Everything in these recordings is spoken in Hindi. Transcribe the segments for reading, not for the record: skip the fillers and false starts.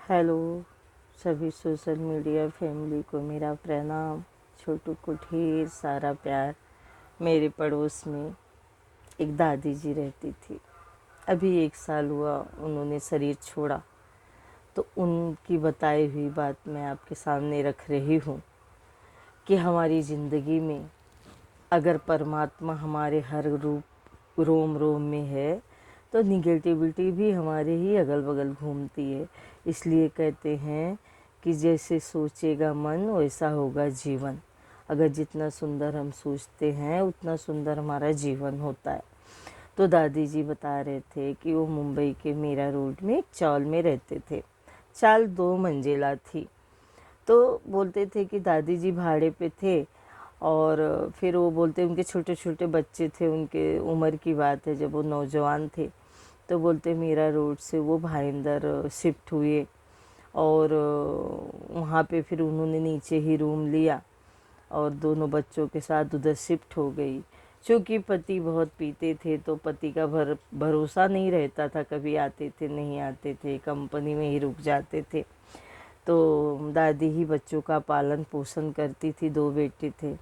हेलो सभी सोशल मीडिया फैमिली को मेरा प्रणाम। छोटू को ढेर सारा प्यार। मेरे पड़ोस में एक दादी जी रहती थी। अभी 1 साल हुआ उन्होंने शरीर छोड़ा, तो उनकी बताई हुई बात मैं आपके सामने रख रही हूँ कि हमारी ज़िंदगी में अगर परमात्मा हमारे हर रूप रोम रोम में है तो निगेटिविटी भी हमारे ही अगल बगल घूमती है। इसलिए कहते हैं कि जैसे सोचेगा मन वैसा होगा जीवन। अगर जितना सुंदर हम सोचते हैं उतना सुंदर हमारा जीवन होता है। तो दादी जी बता रहे थे कि वो मुंबई के मीरा रोड में एक चौल में रहते थे। चाल 2 मंजिला थी। तो बोलते थे कि दादी जी भाड़े पे थे, और फिर वो बोलते उनके छोटे छोटे बच्चे थे, उनके उम्र की बात है जब वो नौजवान थे। तो बोलते मीरा रोड से वो भाईंदर शिफ्ट हुए, और वहाँ पे फिर उन्होंने नीचे ही रूम लिया और दोनों बच्चों के साथ उधर शिफ्ट हो गई। क्योंकि पति बहुत पीते थे तो पति का भरोसा नहीं रहता था, कभी आते थे नहीं आते थे, कंपनी में ही रुक जाते थे। तो दादी ही बच्चों का पालन पोषण करती थी, 2 बेटे थे।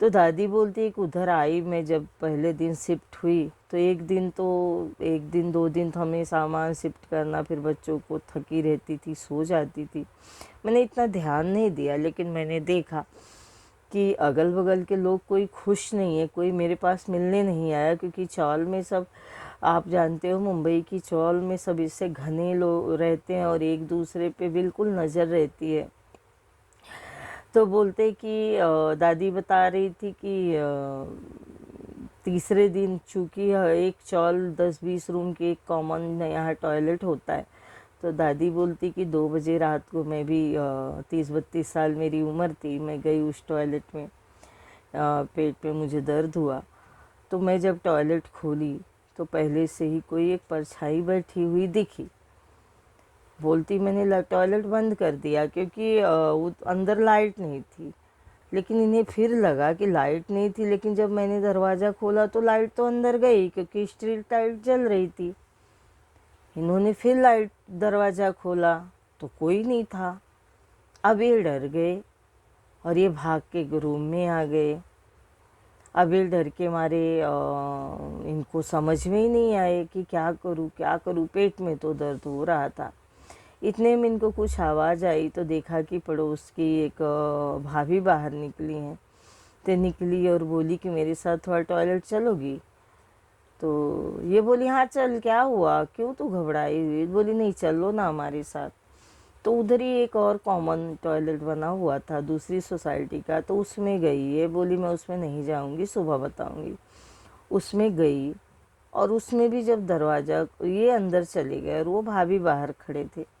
तो दादी बोलती एक उधर आई, मैं जब पहले दिन शिफ्ट हुई तो एक दिन 2 दिन तो हमें सामान शिफ्ट करना, फिर बच्चों को थकी रहती थी, सो जाती थी। मैंने इतना ध्यान नहीं दिया, लेकिन मैंने देखा कि अगल बगल के लोग कोई खुश नहीं है, कोई मेरे पास मिलने नहीं आया। क्योंकि चौल में सब, आप जानते हो मुंबई की चौल में सब इससे घने लोग रहते हैं और एक दूसरे पे बिल्कुल नज़र रहती है। तो बोलते कि दादी बता रही थी कि तीसरे दिन चूँकि एक चौल 10-20 रूम की एक कॉमन यहाँ टॉयलेट होता है। तो दादी बोलती कि 2 बजे रात को मैं भी 30-32 साल मेरी उम्र थी, मैं गई उस टॉयलेट में। पेट में मुझे दर्द हुआ, तो मैं जब टॉयलेट खोली तो पहले से ही कोई एक परछाई बैठी हुई दिखी। बोलती मैंने टॉयलेट बंद कर दिया क्योंकि अंदर लाइट नहीं थी। लेकिन इन्हें फिर लगा कि लाइट नहीं थी, लेकिन जब मैंने दरवाज़ा खोला तो लाइट तो अंदर गई क्योंकि स्ट्रीट लाइट जल रही थी। इन्होंने फिर लाइट दरवाज़ा खोला तो कोई नहीं था। अब ये डर गए और ये भाग के रूम में आ गए। अब ये डर के मारे इनको समझ में ही नहीं आए कि क्या करूँ क्या करूँ। पेट में तो दर्द हो रहा था। इतने में इनको कुछ आवाज़ आई तो देखा कि पड़ोस की एक भाभी बाहर निकली हैं। तो निकली और बोली कि मेरे साथ थोड़ा टॉयलेट चलोगी। तो ये बोली हाँ चल, क्या हुआ, क्यों तू घबराई हुई। बोली नहीं चलो ना हमारे साथ। तो उधर ही एक और कॉमन टॉयलेट बना हुआ था दूसरी सोसाइटी का, तो उसमें गई। ये बोली मैं उसमें नहीं जाऊंगी, सुबह बताऊंगी। उसमें गई और उसमें भी जब दरवाज़ा, ये अंदर चले गए और वो भाभी बाहर खड़े थे।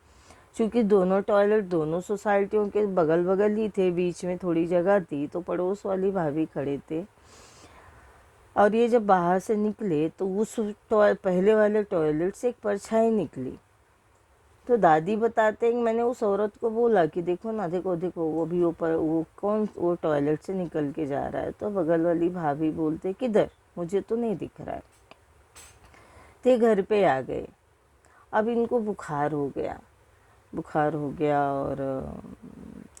क्योंकि दोनों टॉयलेट दोनों सोसाइटियों के बगल बगल ही थे, बीच में थोड़ी जगह थी, तो पड़ोस वाली भाभी खड़े थे। और ये जब बाहर से निकले तो उस पहले वाले टॉयलेट से एक परछाई निकली। तो दादी बताते हैं कि मैंने उस औरत को बोला कि देखो ना, देखो देखो वो भी ऊपर, वो कौन वो टॉयलेट से निकल के जा रहा है। तो बगल वाली भाभी बोलते किधर, मुझे तो नहीं दिख रहा है। ते घर पे आ गए। अब इनको बुखार हो गया, बुखार हो गया और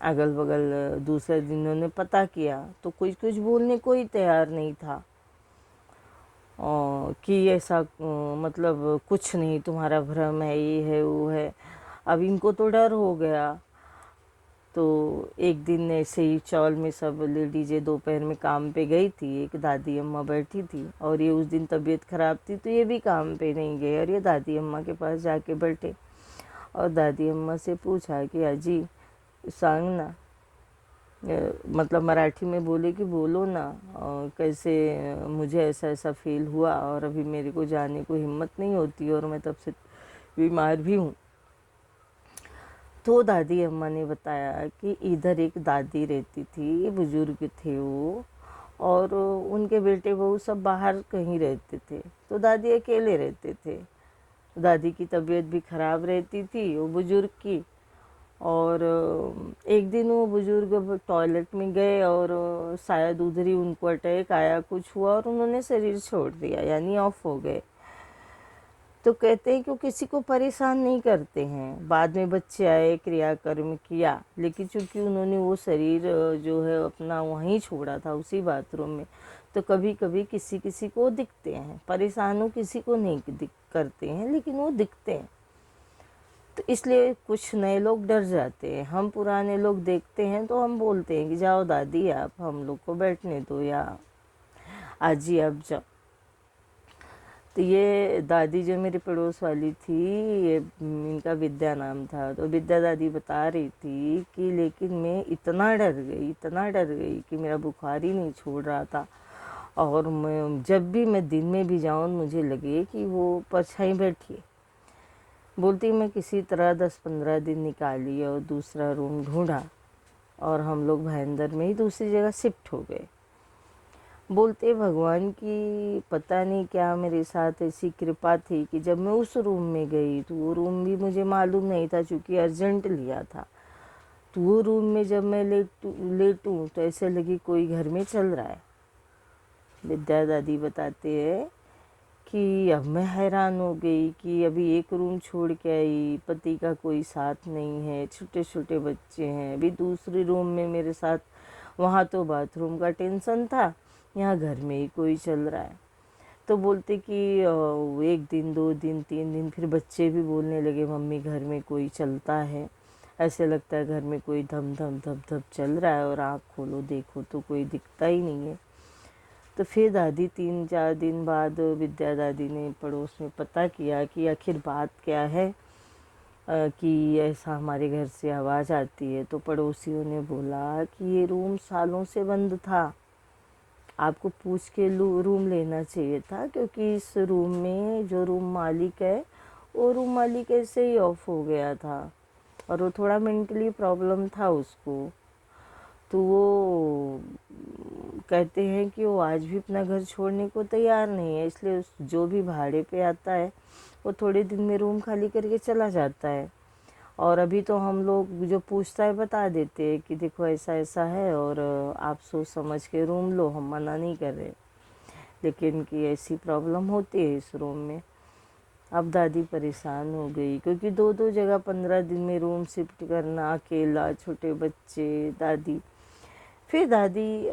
अगल बगल दूसरे दिन उन्होंने पता किया तो कुछ कुछ बोलने को ही तैयार नहीं था। कि ऐसा मतलब कुछ नहीं, तुम्हारा भ्रम है, ये है वो है। अब इनको तो डर हो गया। तो एक दिन ऐसे ही चौल में सब लेडीजें दोपहर में काम पे गई थी, एक दादी अम्मा बैठी थी और ये उस दिन तबीयत खराब थी तो ये भी काम पे नहीं गए और ये दादी अम्मा के पास जाके बैठे और दादी अम्मा से पूछा कि अजी सांग ना, मतलब मराठी में बोले कि बोलो ना, कैसे मुझे ऐसा ऐसा फील हुआ और अभी मेरे को जाने को हिम्मत नहीं होती और मैं तब से बीमार भी हूँ। तो दादी अम्मा ने बताया कि इधर एक दादी रहती थी, बुजुर्ग थे वो, और उनके बेटे बहू सब बाहर कहीं रहते थे, तो दादी अकेले रहते थे। दादी की तबीयत भी ख़राब रहती थी, वो बुजुर्ग की। और एक दिन वो बुजुर्ग टॉयलेट में गए और शायद उधर ही उनको अटैक आया, कुछ हुआ और उन्होंने शरीर छोड़ दिया, यानी ऑफ हो गए। तो कहते हैं कि वो किसी को परेशान नहीं करते हैं। बाद में बच्चे आए, क्रियाकर्म किया, लेकिन चूंकि उन्होंने वो शरीर जो है अपना वहीं छोड़ा था उसी बाथरूम में, तो कभी कभी किसी किसी को दिखते हैं। परेशान हो किसी को नहीं करते हैं, लेकिन वो दिखते हैं। तो इसलिए कुछ नए लोग डर जाते हैं। हम पुराने लोग देखते हैं तो हम बोलते हैं कि जाओ दादी आप हम लोग को बैठने दो, या आजी आप जाओ। तो ये दादी जो मेरी पड़ोस वाली थी, ये इनका विद्या नाम था। तो विद्या दादी बता रही थी कि लेकिन मैं इतना डर गई कि मेरा बुखार ही नहीं छोड़ रहा था। और मैं जब भी मैं दिन में भी जाऊँ मुझे लगे कि वो परछाई बैठी है। बोलती मैं किसी तरह 10-15 दिन निकाली और दूसरा रूम ढूंढा, और हम लोग भाईंदर में ही दूसरी जगह शिफ्ट हो गए। बोलते भगवान की पता नहीं क्या मेरे साथ ऐसी कृपा थी कि जब मैं उस रूम में गई तो वो रूम भी मुझे मालूम नहीं था, चूँकि अर्जेंट लिया था। तो वो रूम में जब मैं लेटूँ तो ऐसे लगी कोई घर में चल रहा है। विद्या दादी बताते हैं कि अब मैं हैरान हो गई कि अभी एक रूम छोड़ के आई, पति का कोई साथ नहीं है, छोटे छोटे बच्चे हैं, अभी दूसरे रूम में मेरे साथ। वहाँ तो बाथरूम का टेंशन था, यहाँ घर में ही कोई चल रहा है। तो बोलते कि 1 दिन 2 दिन 3 दिन फिर बच्चे भी बोलने लगे मम्मी घर में कोई चलता है, ऐसे लगता है घर में कोई धम धम धप धप चल रहा है, और आँख खोलो देखो तो कोई दिखता ही नहीं है। तो फिर दादी 3-4 दिन बाद विद्या दादी ने पड़ोस में पता किया कि आखिर बात क्या है, कि ऐसा हमारे घर से आवाज़ आती है। तो पड़ोसियों ने बोला कि ये रूम सालों से बंद था, आपको पूछ के रूम लेना चाहिए था, क्योंकि इस रूम में जो रूम मालिक है वो रूम मालिक ऐसे ही ऑफ हो गया था, और वो थोड़ा मेंटली प्रॉब्लम था उसको। तो वो कहते हैं कि वो आज भी अपना घर छोड़ने को तैयार नहीं है, इसलिए जो भी भाड़े पे आता है वो थोड़े दिन में रूम खाली करके चला जाता है। और अभी तो हम लोग जो पूछता है बता देते हैं कि देखो ऐसा ऐसा है, और आप सोच समझ के रूम लो, हम मना नहीं कर रहे, लेकिन कि ऐसी प्रॉब्लम होती है इस रूम में। अब दादी परेशान हो गई, क्योंकि 2-2 जगह 15 दिन में रूम शिफ्ट करना, अकेला, छोटे बच्चे, दादी। फिर दादी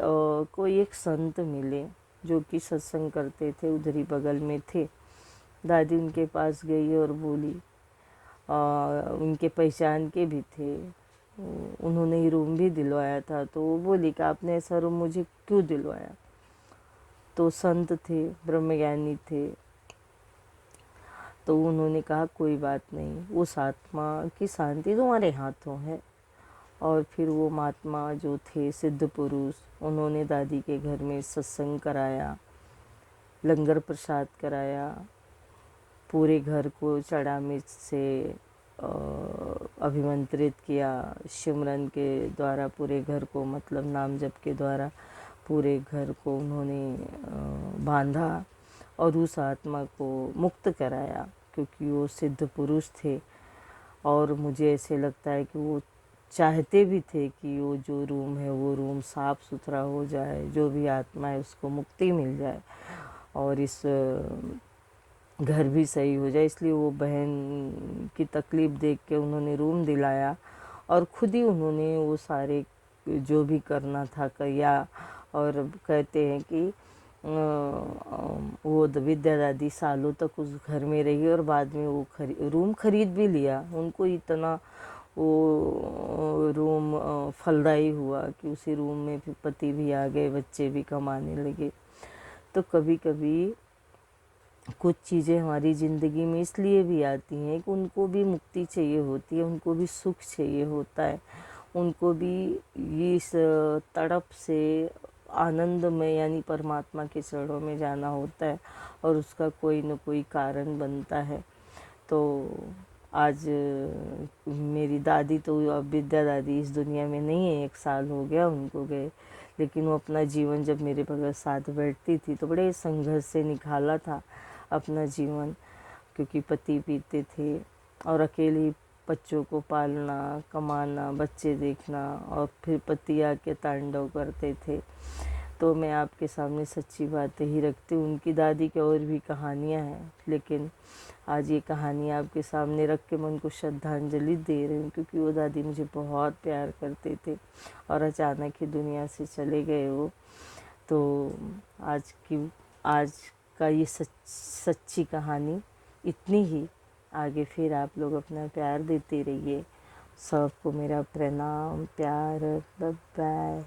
को एक संत मिले जो कि सत्संग करते थे, उधर ही बगल में थे। दादी उनके पास गई और बोली, उनके पहचान के भी थे, उन्होंने ही रूम भी दिलवाया था। तो वो बोली कि आपने ऐसा रूम मुझे क्यों दिलवाया। तो संत थे, ब्रह्मज्ञानी थे। तो उन्होंने कहा कोई बात नहीं, उस आत्मा की शांति तुम्हारे हाथों है। और फिर वो महात्मा जो थे सिद्ध पुरुष, उन्होंने दादी के घर में सत्संग कराया, लंगर प्रसाद कराया, पूरे घर को चढ़ा मिर्च से अभिमंत्रित किया, सिमरन के द्वारा पूरे घर को, मतलब नाम जप के द्वारा पूरे घर को उन्होंने बांधा और उस आत्मा को मुक्त कराया, क्योंकि वो सिद्ध पुरुष थे। और मुझे ऐसे लगता है कि वो चाहते भी थे कि वो जो रूम है वो रूम साफ़ सुथरा हो जाए, जो भी आत्मा है उसको मुक्ति मिल जाए और इस घर भी सही हो जाए। इसलिए वो बहन की तकलीफ़ देख के उन्होंने रूम दिलाया, और ख़ुद ही उन्होंने वो सारे जो भी करना था किया। और कहते हैं कि वो विद्या दादी सालों तक उस घर में रही, और बाद में वो रूम खरीद भी लिया। उनको इतना वो रूम फलदायी हुआ कि उसी रूम में फिर पति भी आ गए, बच्चे भी कमाने लगे। तो कभी कभी कुछ चीज़ें हमारी ज़िंदगी में इसलिए भी आती हैं कि उनको भी मुक्ति चाहिए होती है, उनको भी सुख चाहिए होता है, उनको भी इस तड़प से आनंद में यानी परमात्मा के चरणों में जाना होता है, और उसका कोई न कोई कारण बनता है। तो आज मेरी दादी तो अब विद्या दादी इस दुनिया में नहीं है, 1 साल हो गया उनको गए, लेकिन वो अपना जीवन जब मेरे बगल साथ बैठती थी तो बड़े संघर्ष से निकाला था अपना जीवन, क्योंकि पति पीते थे और अकेले बच्चों को पालना, कमाना, बच्चे देखना, और फिर पति आके तांडव करते थे। तो मैं आपके सामने सच्ची बातें ही रखती हूँ। उनकी दादी की और भी कहानियाँ हैं, लेकिन आज ये कहानी आपके सामने रख के मैं उनको श्रद्धांजलि दे रही हूँ, क्योंकि वो दादी मुझे बहुत प्यार करते थे और अचानक ही दुनिया से चले गए वो। तो आज का ये सच्ची कहानी इतनी ही। आगे फिर आप लोग अपना प्यार देते रहिए। सबको मेरा प्रणाम, प्यार, बाय बाय।